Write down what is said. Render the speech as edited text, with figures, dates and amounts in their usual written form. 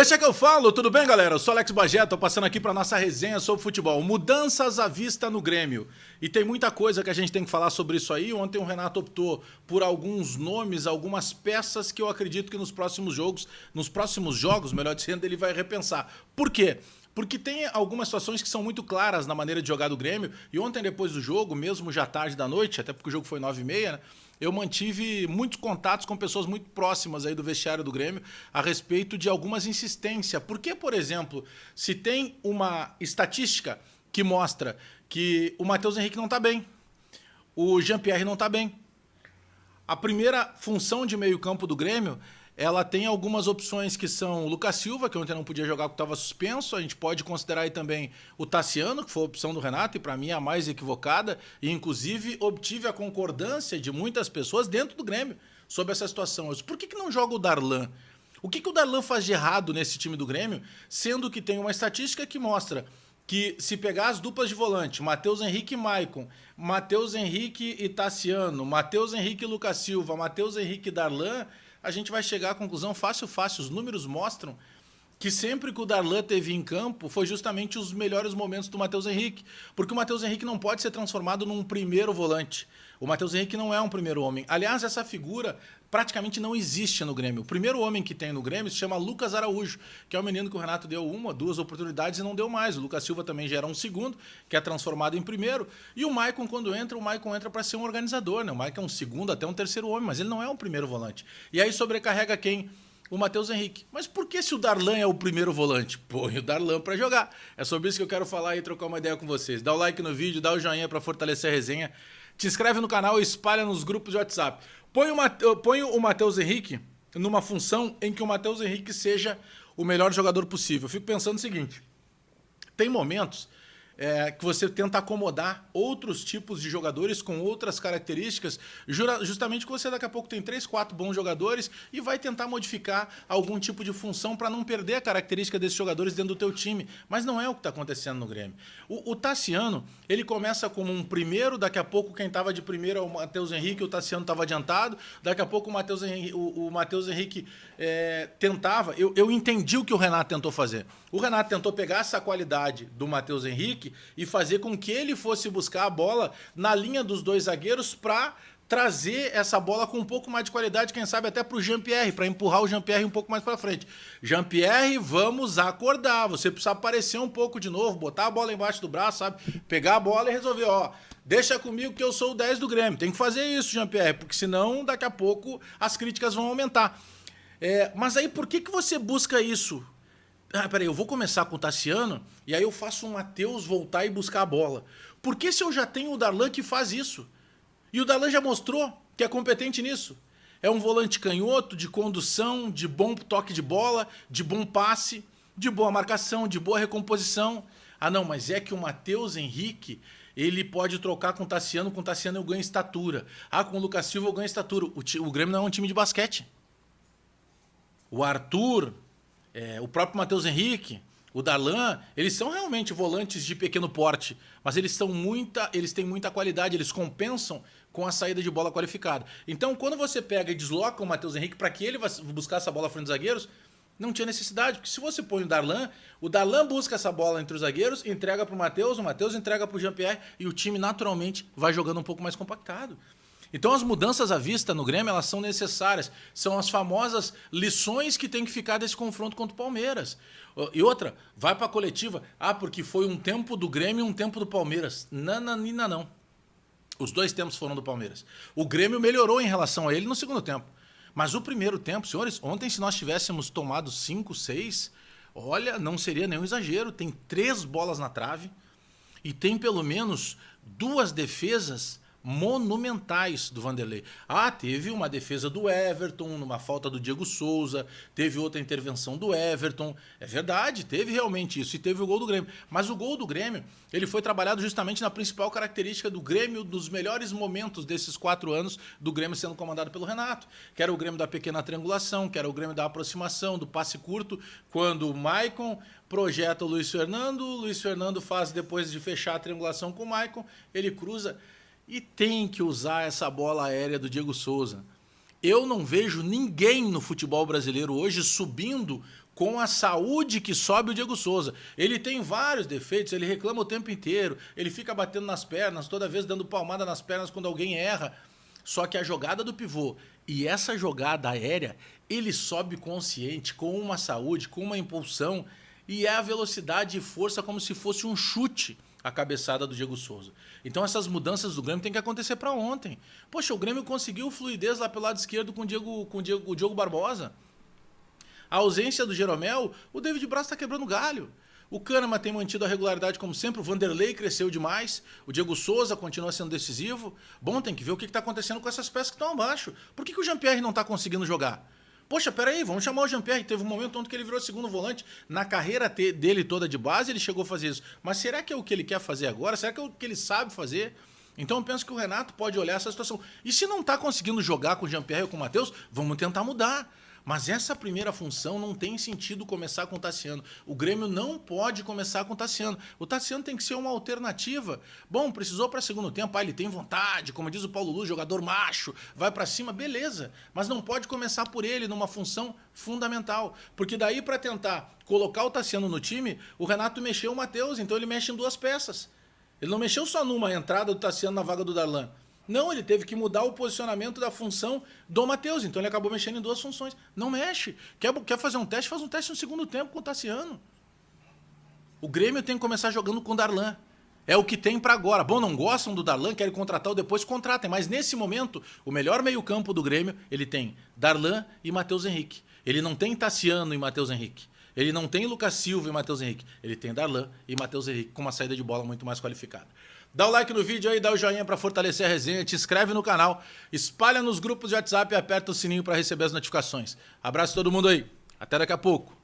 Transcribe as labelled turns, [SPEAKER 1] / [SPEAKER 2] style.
[SPEAKER 1] Deixa que eu falo, tudo bem, galera? Eu sou Alex Bagé, tô passando aqui para nossa resenha sobre futebol. Mudanças à vista no Grêmio. E tem muita coisa que a gente tem que falar sobre isso aí. Ontem o Renato optou por alguns nomes, algumas peças que eu acredito que nos próximos jogos, melhor dizendo, ele vai repensar. Por quê? Porque tem algumas situações que são muito claras na maneira de jogar do Grêmio. E ontem, depois do jogo, mesmo já tarde da noite, até porque o jogo foi 9h30, né? Eu mantive muitos contatos com pessoas muito próximas aí do vestiário do Grêmio a respeito de algumas insistências. Porque, por exemplo, se tem uma estatística que mostra que o Matheus Henrique não está bem, o Jean-Pierre não está bem, a primeira função de meio campo do Grêmio, ela tem algumas opções que são o Lucas Silva, que ontem não podia jogar porque estava suspenso. A gente pode considerar aí também o Tassiano, que foi a opção do Renato, e para mim é a mais equivocada. E inclusive obtive a concordância de muitas pessoas dentro do Grêmio sobre essa situação. Eu disse, por que não joga o Darlan? O que o Darlan faz de errado nesse time do Grêmio, sendo que tem uma estatística que mostra que se pegar as duplas de volante, Matheus Henrique e Maicon, Matheus Henrique e Tassiano, Matheus Henrique e Lucas Silva, Matheus Henrique e Darlan, a gente vai chegar à conclusão fácil. Os números mostram que sempre que o Darlan teve em campo foi justamente os melhores momentos do Matheus Henrique, porque o Matheus Henrique não pode ser transformado num primeiro volante. O Matheus Henrique não é um primeiro homem. Aliás, essa figura praticamente não existe no Grêmio. O primeiro homem que tem no Grêmio se chama Lucas Araújo, que é um menino que o Renato deu uma, duas oportunidades e não deu mais. O Lucas Silva também já era um segundo, que é transformado em primeiro. E o Maicon, quando entra, o Maicon entra para ser um organizador, né? O Maicon é um segundo, até um terceiro homem, mas ele não é um primeiro volante. E aí sobrecarrega quem? O Matheus Henrique. Mas por que se o Darlan é o primeiro volante? Põe o Darlan para jogar. É sobre isso que eu quero falar e trocar uma ideia com vocês. Dá o like no vídeo, dá o joinha para fortalecer a resenha. Te inscreve no canal e espalha nos grupos de WhatsApp. Põe o Matheus Henrique numa função em que o Matheus Henrique seja o melhor jogador possível. Eu fico pensando o seguinte, tem momentos que você tenta acomodar outros tipos de jogadores com outras características, justamente que você daqui a pouco tem 3, 4 bons jogadores e vai tentar modificar algum tipo de função para não perder a característica desses jogadores dentro do teu time. Mas não é o que está acontecendo no Grêmio. O Tassiano, ele começa como um primeiro, daqui a pouco quem estava de primeiro é o Matheus Henrique, o Tassiano estava adiantado, daqui a pouco o Matheus Henrique tentava. Eu entendi o que o Renato tentou fazer. O Renato tentou pegar essa qualidade do Matheus Henrique e fazer com que ele fosse buscar a bola na linha dos dois zagueiros para trazer essa bola com um pouco mais de qualidade, quem sabe até para o Jean-Pierre, para empurrar o Jean-Pierre um pouco mais para frente. Jean-Pierre, vamos acordar, você precisa aparecer um pouco de novo, botar a bola embaixo do braço, sabe? Pegar a bola e resolver, deixa comigo que eu sou o 10 do Grêmio. Tem que fazer isso, Jean-Pierre, porque senão daqui a pouco as críticas vão aumentar. Mas aí por que você busca isso? Peraí, eu vou começar com o Tassiano e aí eu faço o Matheus voltar e buscar a bola. Por que se eu já tenho o Darlan que faz isso? E o Darlan já mostrou que é competente nisso. É um volante canhoto, de condução, de bom toque de bola, de bom passe, de boa marcação, de boa recomposição. Não, mas é que o Matheus Henrique, ele pode trocar com o Tassiano eu ganho estatura. Com o Lucas Silva eu ganho estatura. O Grêmio não é um time de basquete. O Arthur, o próprio Matheus Henrique, o Darlan, eles são realmente volantes de pequeno porte, mas eles têm muita qualidade, eles compensam com a saída de bola qualificada. Então, quando você pega e desloca o Matheus Henrique para que ele vá buscar essa bola à frente dos zagueiros, não tinha necessidade, porque se você põe o Darlan busca essa bola entre os zagueiros, entrega para o Matheus entrega para o Jean-Pierre e o time naturalmente vai jogando um pouco mais compactado. Então as mudanças à vista no Grêmio, elas são necessárias. São as famosas lições que tem que ficar desse confronto contra o Palmeiras. E outra, vai para a coletiva. Porque foi um tempo do Grêmio e um tempo do Palmeiras. Não. Os dois tempos foram do Palmeiras. O Grêmio melhorou em relação a ele no segundo tempo. Mas o primeiro tempo, senhores, ontem se nós tivéssemos tomado 5, 6, olha, não seria nenhum exagero. Tem 3 bolas na trave e tem pelo menos 2 defesas monumentais do Vanderlei. Teve uma defesa do Everton, numa falta do Diego Souza, teve outra intervenção do Everton, é verdade, teve realmente isso, e teve o gol do Grêmio. Mas o gol do Grêmio, ele foi trabalhado justamente na principal característica do Grêmio, dos melhores momentos desses 4 anos do Grêmio sendo comandado pelo Renato, que era o Grêmio da pequena triangulação, que era o Grêmio da aproximação, do passe curto, quando o Maicon projeta o Luiz Fernando faz, depois de fechar a triangulação com o Maicon, ele cruza. E tem que usar essa bola aérea do Diego Souza. Eu não vejo ninguém no futebol brasileiro hoje subindo com a saúde que sobe o Diego Souza. Ele tem vários defeitos, ele reclama o tempo inteiro, ele fica batendo nas pernas, toda vez dando palmada nas pernas quando alguém erra. Só que a jogada do pivô e essa jogada aérea, ele sobe consciente, com uma saúde, com uma impulsão, e é a velocidade e força como se fosse um chute a cabeçada do Diego Souza. Então essas mudanças do Grêmio tem que acontecer para ontem. Poxa, o Grêmio conseguiu fluidez lá pelo lado esquerdo com o Diogo Barbosa. A ausência do Jeromel, o David Braz está quebrando galho. O Kahneman tem mantido a regularidade como sempre, o Vanderlei cresceu demais, o Diego Souza continua sendo decisivo. Bom, tem que ver o que está acontecendo com essas peças que estão abaixo. Por que o Jean-Pierre não está conseguindo jogar? Poxa, peraí, vamos chamar o Jean-Pierre. Teve um momento onde ele virou segundo volante. Na carreira dele toda de base, ele chegou a fazer isso. Mas será que é o que ele quer fazer agora? Será que é o que ele sabe fazer? Então eu penso que o Renato pode olhar essa situação. E se não está conseguindo jogar com o Jean-Pierre ou com o Matheus, vamos tentar mudar. Mas essa primeira função não tem sentido começar com o Tassiano. O Grêmio não pode começar com o Tassiano. O Tassiano tem que ser uma alternativa. Bom, precisou para segundo tempo, ele tem vontade, como diz o Paulo Luz, jogador macho, vai para cima, beleza. Mas não pode começar por ele numa função fundamental. Porque daí para tentar colocar o Tassiano no time, o Renato mexeu o Matheus, então ele mexe em duas peças. Ele não mexeu só numa entrada do Tassiano na vaga do Darlan. Não, ele teve que mudar o posicionamento da função do Matheus. Então ele acabou mexendo em duas funções. Não mexe. Quer fazer um teste? Faz um teste no segundo tempo com o Tassiano. O Grêmio tem que começar jogando com o Darlan. É o que tem para agora. Bom, não gostam do Darlan, querem contratar, depois contratem. Mas nesse momento, o melhor meio-campo do Grêmio, ele tem Darlan e Matheus Henrique. Ele não tem Tassiano e Matheus Henrique. Ele não tem Lucas Silva e Matheus Henrique. Ele tem Darlan e Matheus Henrique com uma saída de bola muito mais qualificada. Dá o like no vídeo aí, dá o joinha para fortalecer a resenha, te inscreve no canal, espalha nos grupos de WhatsApp e aperta o sininho para receber as notificações. Abraço a todo mundo aí. Até daqui a pouco.